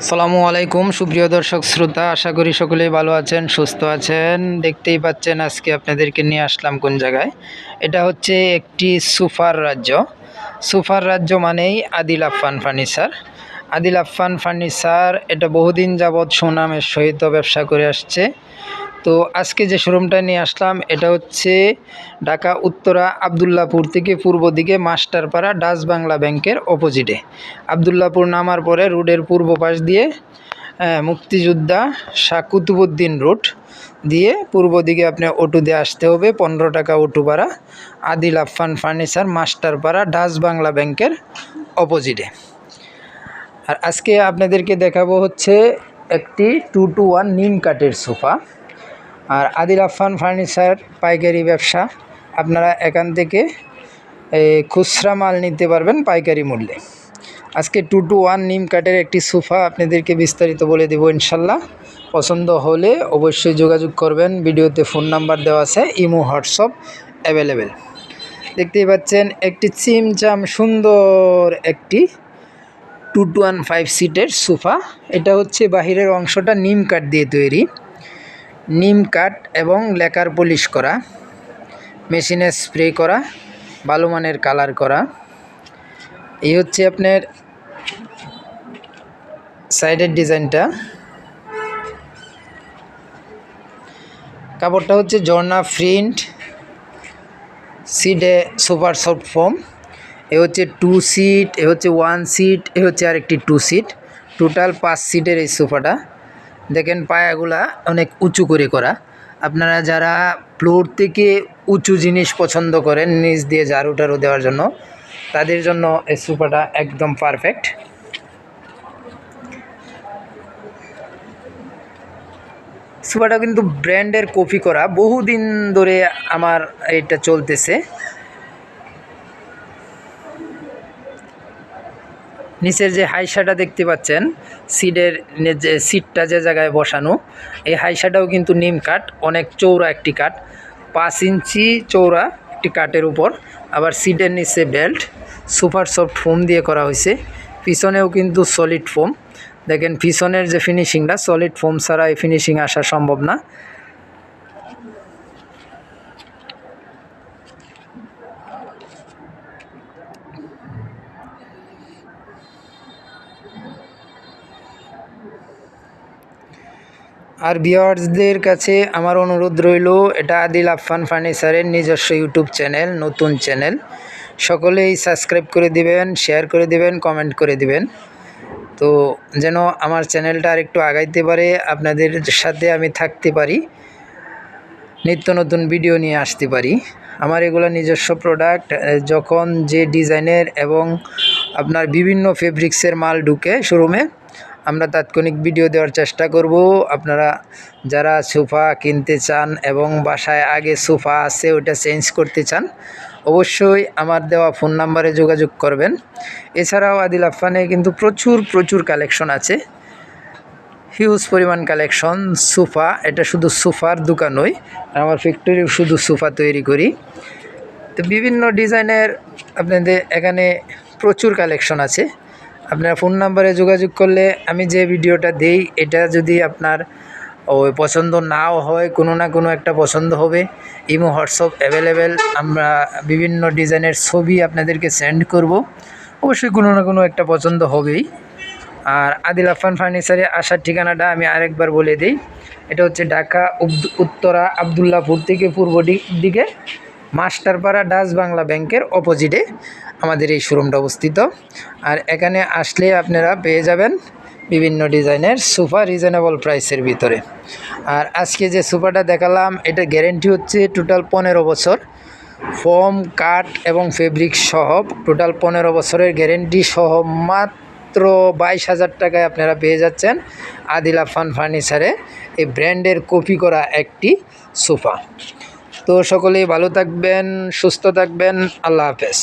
আসসালামু আলাইকুম সুপ্রিয় দর্শক শ্রোতা, আশা করি সকলেই ভালো আছেন, সুস্থ আছেন। দেখতেই পাচ্ছেন আজকে আপনাদেরকে নিয়ে আসলাম কোন জায়গায়। এটা হচ্ছে একটি সোফার রাজ্য। সোফার রাজ্য মানেই আদিল আফফান ফার্নিচার। আদিল আফফান ফার্নিচার এটা বহুদিন যাবৎ সুনামের সহিত ব্যবসা করে আসছে। তো আজকে যে শোরুমটা নিয়ে আসলাম এটা হচ্ছে ঢাকা উত্তরা আবদুল্লাপুর থেকে পূর্ব দিকে মাস্টারপাড়া ডাচ বাংলা ব্যাংকের অপোজিটে। আবদুল্লাপুর নামার পরে রোডের পূর্ব পাশ দিয়ে মুক্তিযোদ্ধা শাহ কুতুবুদ্দিন রোড দিয়ে পূর্ব দিকে আপনি অটো দিয়ে আসতে হবে, 15 টাকা অটো ভাড়া। আদিল আফফান ফার্নিচার, মাস্টারপাড়া ডাচ বাংলা ব্যাংকের অপোজিটে। আর আজকে আপনাদেরকে দেখাবো হচ্ছে একটি 2-to-1 নিম কাঠের সোফা। আর আদিল আফফান ফার্নিচার পাইকারি ব্যবসা, আপনারা এখান থেকে খুচরা মাল নিতে পারবেন পাইকারি মূল্যে। আজকে 2-to-1 নিম কাঠের একটি সোফা আপনাদেরকে বিস্তারিত বলে দেব ইনশাল্লাহ। পছন্দ হলে অবশ্যই যোগাযোগ করবেন। ভিডিওতে ফোন নাম্বার দেওয়া আছে, ইমো হোয়াটসঅ্যাপ অ্যাভেলেবেল। দেখতেই পাচ্ছেন একটি চিমচাম সুন্দর একটি 2-to-1 5 সিটের সোফা। এটা হচ্ছে বাহিরের অংশটা নিম কাঠ দিয়ে তৈরি, নিম কাঠ এবং লেকার পলিশ করা, মেশিনে স্প্রে করা, ভালো মানের কালার করা। এই হচ্ছে আপনার সাইডের ডিজাইনটা। কাপড়টা হচ্ছে ঝর্ণা প্রিন্ট, সিটে সুপার সফট ফোম। এ হচ্ছে 2 সিট, এ হচ্ছে 1 সিট, এ হচ্ছে আরেকটি 2 সিট। টোটাল 5 সিটের এই সোফাটা। দেখেন পায়াগুলা অনেক উঁচু করে করা। আপনারা যারা ফ্লোর থেকে উঁচু জিনিস পছন্দ করেন নিচ দিয়ে ঝাড়ু টাড়ু দেওয়ার জন্য, তাদের জন্য এই সোফাটা একদম পারফেক্ট। সোফাটা কিন্তু ব্র্যান্ডের কপি করা, বহুদিন ধরে আমার এটা চলতেছে। নিচের যে হাইসাটা দেখতে পাচ্ছেন, সিটের যে সিটটা যে জায়গায় বসানো, এই হাইসাটাও কিন্তু নিম কাঠ, অনেক চৌড়া একটি কাঠ, 5 ইঞ্চি চৌড়া একটি কাঠের উপর। আবার সিটের নিচে বেল্ট সুপার সফট ফোম দিয়ে করা হয়েছে। পিছনেও কিন্তু সলিড ফোম। দেখেন পিছনের যে ফিনিশিংটা, সলিড ফোম ছাড়া এই ফিনিশিং আসা সম্ভব না। আর ভিউয়ার্সদের কাছে আমার অনুরোধ রইল, এটা আদিল আফফান ফার্নিচারের নিজস্ব ইউটিউব চ্যানেল, নতুন চ্যানেল। সকলেই সাবস্ক্রাইব করে দিবেন, শেয়ার করে দিবেন, কমেন্ট করে দিবেন, তো যেন আমার চ্যানেলটা আর একটু আগাইতে পারে, আপনাদের সাথে আমি থাকতে পারি, নিত্য নতুন ভিডিও নিয়ে আসতে পারি। আমার এগুলো নিজস্ব প্রোডাক্ট। যখন যে ডিজাইনের এবং আপনার বিভিন্ন ফেব্রিক্সের মাল ঢুকে শোরুমে, আমরা তাৎক্ষণিক ভিডিও দেওয়ার চেষ্টা করব। আপনারা যারা সোফা কিনতে চান এবং বাসায় আগে সোফা আছে ওটা চেঞ্জ করতে চান, অবশ্যই আমার দেওয়া ফোন নাম্বারে যোগাযোগ করবেন। এছাড়াও আদিল আফফানে কিন্তু প্রচুর কালেকশন আছে, হিউজ পরিমাণ কালেকশন। সোফা, এটা শুধু সোফার দোকান নয়, আমার ফ্যাক্টরি শুধু সোফা তৈরি করি। তো বিভিন্ন ডিজাইনের আপনাদের এখানে প্রচুর কালেকশন আছে। আপনার ফোন নাম্বারে যোগাযোগ করলে আমি যে ভিডিওটা দেই, এটা যদি আপনার ওই পছন্দ নাও হয়, কোনো না কোনো একটা পছন্দ হবে। ইমো হোয়াটসঅ্যাপ অ্যাভেলেবেল, আমরা বিভিন্ন ডিজাইনের ছবি আপনাদেরকে সেন্ড করব, অবশ্যই কোনো না কোনো একটা পছন্দ হবেই। আর আদিল আফফান ফার্নিচারে আসার ঠিকানাটা আমি আরেকবার বলে দিই। এটা হচ্ছে ঢাকা উত্তরা আবদুল্লাপুর থেকে পূর্ব দিকে মাস্টারপাড়া ডাচ বাংলা ব্যাংকের অপোজিটে আমাদের এই শোরুমটা অবস্থিত। আর এখানে আসলে আপনারা পেয়ে যাবেন বিভিন্ন ডিজাইনের সোফা রিজনেবল প্রাইসের ভিতরে। আর আজকে যে সোফাটা দেখালাম, এটা গ্যারেন্টি হচ্ছে টোটাল 15 বছর, ফোম, কাঠ এবং ফেব্রিক সহ টোটাল 15 বছরের গ্যারেন্টি সহ মাত্র 22,000 টাকায় আপনারা পেয়ে যাচ্ছেন আদিল আফফান ফার্নিচারে এই ব্র্যান্ডের কপি করা একটি সোফা। তো সকলেই ভালো থাকবেন, সুস্থ থাকবেন, আল্লাহ হাফেজ।